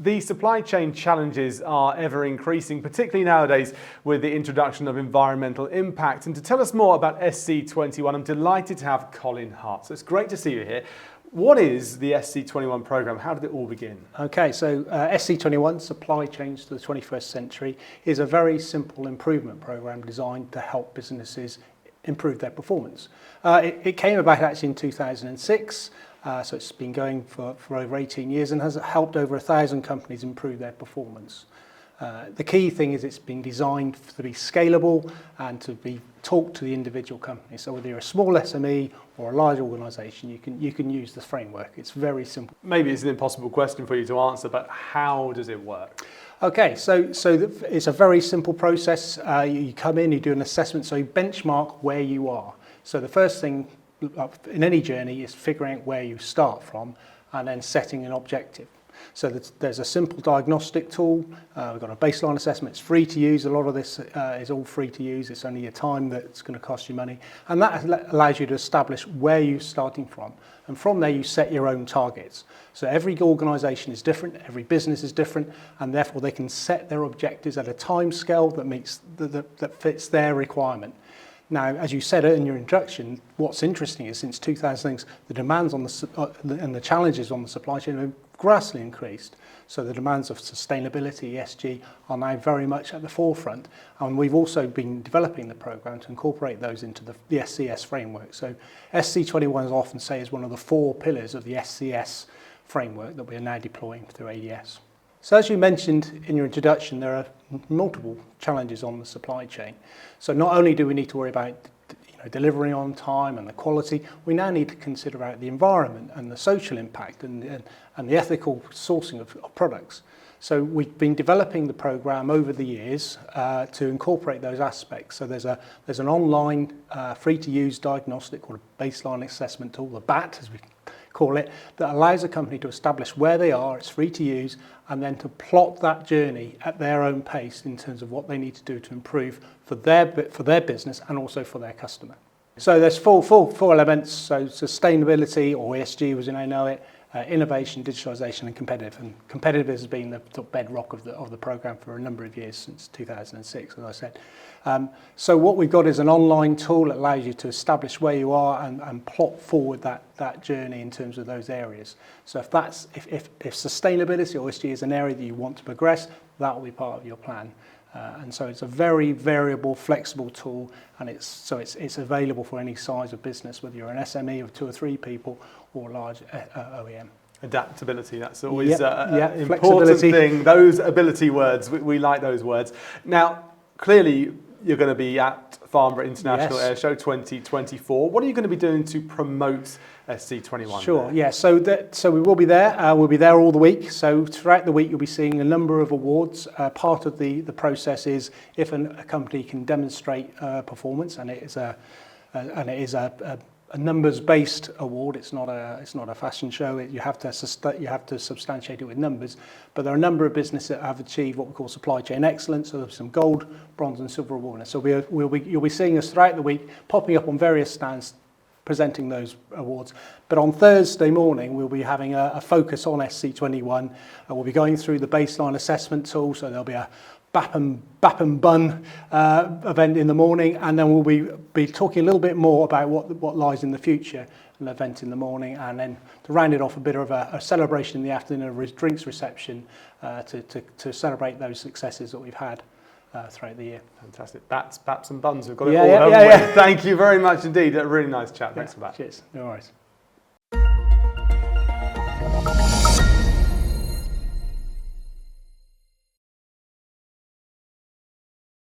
The supply chain challenges are ever increasing, particularly nowadays with the introduction of environmental impact. And to tell us more about SC21, I'm delighted to have Colin Hart. So it's great to see you here. What is the SC21 programme? How did it all begin? Okay, so SC21, Supply Chains to the 21st Century, is a very simple improvement programme designed to help businesses improve their performance. It came about actually in 2006. So it's been going for over 18 years and has helped over 1,000 companies improve their performance. The key thing is it's been designed to be scalable and to be talked to the individual company. So whether you're a small SME or a large organisation, you can use the framework. It's very simple. Maybe it's an impossible question for you to answer, but how does it work? Okay, so it's a very simple process. You come in, you do an assessment, so you benchmark where you are. So the first thing in any journey is figuring out where you start from and then setting an objective. So there's a simple diagnostic tool. We've got a baseline assessment. It's free to use. A lot of this is all free to use. It's only your time that's going to cost you money. And that allows you to establish where you're starting from. And from there, you set your own targets. So every organisation is different. Every business is different. And therefore, they can set their objectives at a time scale that fits their requirement. Now, as you said in your introduction, what's interesting is since 2006, the demands on and the challenges on the supply chain have vastly increased. So the demands of sustainability, ESG, are now very much at the forefront. And we've also been developing the programme to incorporate those into the SCS framework. So SC21, as I often say, is one of the 4 pillars of the SCS framework that we are now deploying through ADS. So as you mentioned in your introduction, there are multiple challenges on the supply chain. So not only do we need to worry about delivering on time and the quality, we now need to consider out the environment and the social impact and the ethical sourcing of products. So we've been developing the programme over the years to incorporate those aspects. So there's an online free-to-use diagnostic called a baseline assessment tool, the BAT as we call it, that allows a company to establish where they are, it's free to use, and then to plot that journey at their own pace in terms of what they need to do to improve for their business and also for their customer. So there's four elements, so sustainability, or ESG as you now know it, innovation, digitalisation and competitive. And competitive has been the bedrock of the programme for a number of years, since 2006, as I said. So what we've got is an online tool that allows you to establish where you are and plot forward that journey in terms of those areas. So if sustainability or ESG is an area that you want to progress, that will be part of your plan. And so it's a very variable, flexible tool, and it's available for any size of business, whether you're an SME of 2 or 3 people or a large OEM. Adaptability, that's always an important thing. Those ability words, we like those words. Now, clearly, you're going to be at Farnborough International Airshow 2024. What are you going to be doing to promote SC21? Sure, yeah, so we will be there. We'll be there all the week. So throughout the week, you'll be seeing a number of awards. Part of the process is if a company can demonstrate performance, and it is a numbers-based award. It's not a fashion show. You have to substantiate it with numbers. But there are a number of businesses that have achieved what we call supply chain excellence. So there's some gold, bronze, and silver awards. So you'll be seeing us throughout the week, popping up on various stands, presenting those awards. But on Thursday morning, we'll be having a focus on SC21. We'll be going through the baseline assessment tool. So there'll be a Bap and Bun event in the morning, and then we'll be talking a little bit more about what lies in the future, an event in the morning, and then to round it off, a bit of a celebration in the afternoon, a drinks reception to celebrate those successes that we've had throughout the year. Fantastic. Baps and buns, we've got it all. Yeah. Thank you very much indeed. A really nice chat. Thanks for that. Cheers. No worries.